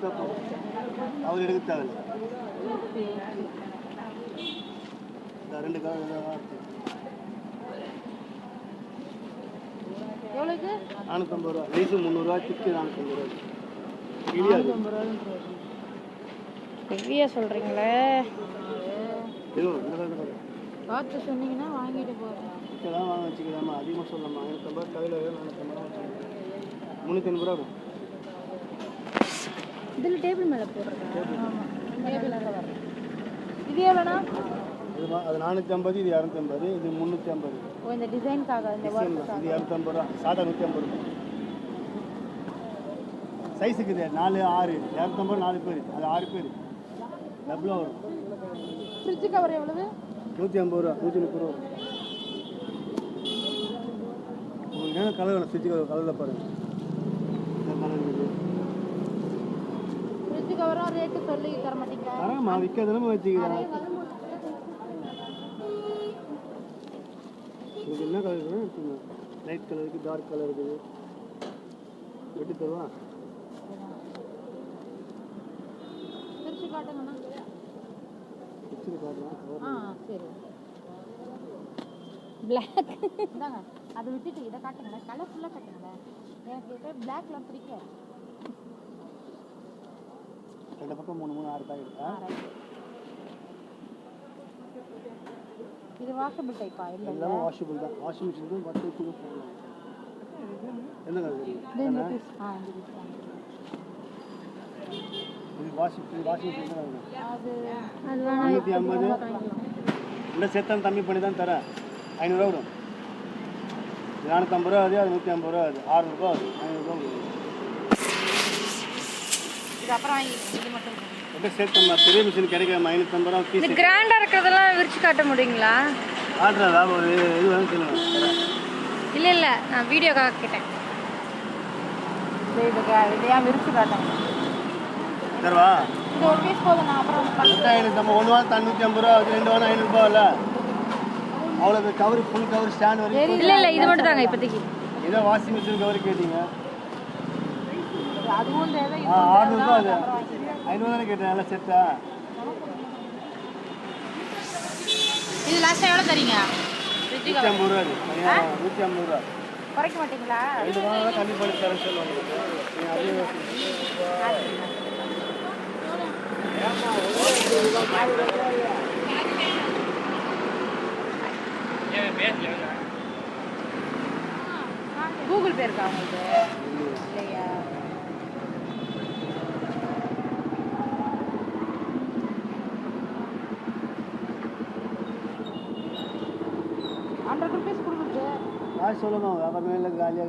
கொடுத்தா போதும், அவர் எடுக்க தேவையில்லை. ரெண்டு கலர் எவ்வளோக்கு? 450 ரூபா. ரைஸு 300 ரூபா, டிக்கு 450 ரூபா. கிளியாது ஹெவியாக சொல்கிறீங்களே. இந்த பார்த்து சொன்னீங்கன்னா வாங்கிட்டு போகிறேன். இப்போதான் வாங்க வச்சுக்கலாமா? அதிகமாக சொல்லலாமா? 550 கையில் 450 ரூபா வச்சுக்கலாம். 380 ரூபா வரும். இதில் டேபிள் மேலே போடுறேன். ஆமாம், டேபிள் மேலே வரும். இது எவ்வளோண்ணா? அது 450, இது 250, இது 350. ஓ, இந்த டிசைனுக்காக இந்த ஒர்க்குக்காக. இது 250 ரூபா, சாதா 150 ரூபா. சைஸுக்கு இது 4, 6, 250, 4 பேர், அது 6 பேர் டபுளாக வரும். ஃப்ரிட்ஜு கவர் எவ்வளவு? 150 ரூபா, 130 ரூபா. உங்களுக்கு என்ன கலர் வேணும்? ஃப்ரிட்ஜு கவர் கலரில் பாருங்கள். இந்த கலர் இருக்குது. ஃப்ரிட்ஜு கவரும் ரேட்டு சொல்லி தர மாட்டீங்களா? தரமா விற்காதனமா வச்சுக்கிறேன். உங்களுக்கு என்ன கலர் வேணும் எடுத்துங்க. லைட் கலர் இருக்குது, டார்க் கலர் இருக்குது. வெட்டி தருவா? பிரிச்சு காட்டுங்கண்ணா. பிரிச்சு காட்டுறேன். சரி. பிளாக் இந்தாங்க, அதை விட்டுட்டு இதை காட்டுங்களேன். கலர்ஃபுல்லாக காட்டுங்களேன். எனக்கு பிளாக்லாம் பிடிக்காது. ரெண்டு பக்கம் 3 3 6 பாக்கெட். இது வாஷபிள் டைப்பா? இல்லை, எல்லாமே வாஷபிள் தான். வாஷிங் மிஷின் பட்டு வச்சுக்க போகலாம். என்ன கலர் இது வாஷிங் மிஷின் தான். அது 350 இல்லை, சேர்த்தான் கம்மி பண்ணி தான் தரேன். 500 ரூபா விடும். 450 ரூபா, அது 150 ரூபா, அது 600 ரூபா, அது 500 ரூபா விடும். இது அப்புறம் இது மட்டும் அப்படியே சேர்த்தோம்னா பெரிய மிஷின் கிடைக்காம 550 ரூபா பீஸ். இது கிராண்டாக இருக்கிறதெல்லாம் விரிச்சு காட்ட முடியுங்களா? காட்டுறதா ஒரு இது வேணும் சொல்லுவேன். இல்லை, நான் வீடியோக்காக கேட்டேன். இது ஏன் விரிச்சு காட்டுங்க தருவா? இது ஒரு பீஸ் போதும். நான் அப்புறம் 1 வாரம் 350 ரூபா, அது 2 வாரம் 500 ரூபா இல்லை. அவ்வளோ கவர், ஃபுல் கவர், ஸ்டாண்ட் வரைக்கும். இல்லை, இது மட்டும் தாங்க இப்போதைக்கு. இதை வாஷிங் மிஷின் கவர் கேட்டீங்க. அதுவும் தேவை. 600 ரூபா, அது 500 தானே கேட்டேன். நல்லா செட்டா? இது லாஸ்ட்டாக எவ்வளோ தரீங்க? 150 ரூபா. அது 150 ரூபா. குறைக்க மாட்டீங்களா? இது வாங்கினா கண்டிப்பாக தரேன் சொல்லுவாங்க. நீங்கள் கூகுள் பே இருக்கா உங்களுக்கு? இல்லையா? ₹100 கொடுக்குறது சொல்லணும். வியாபாரமே இல்லை, காலியாக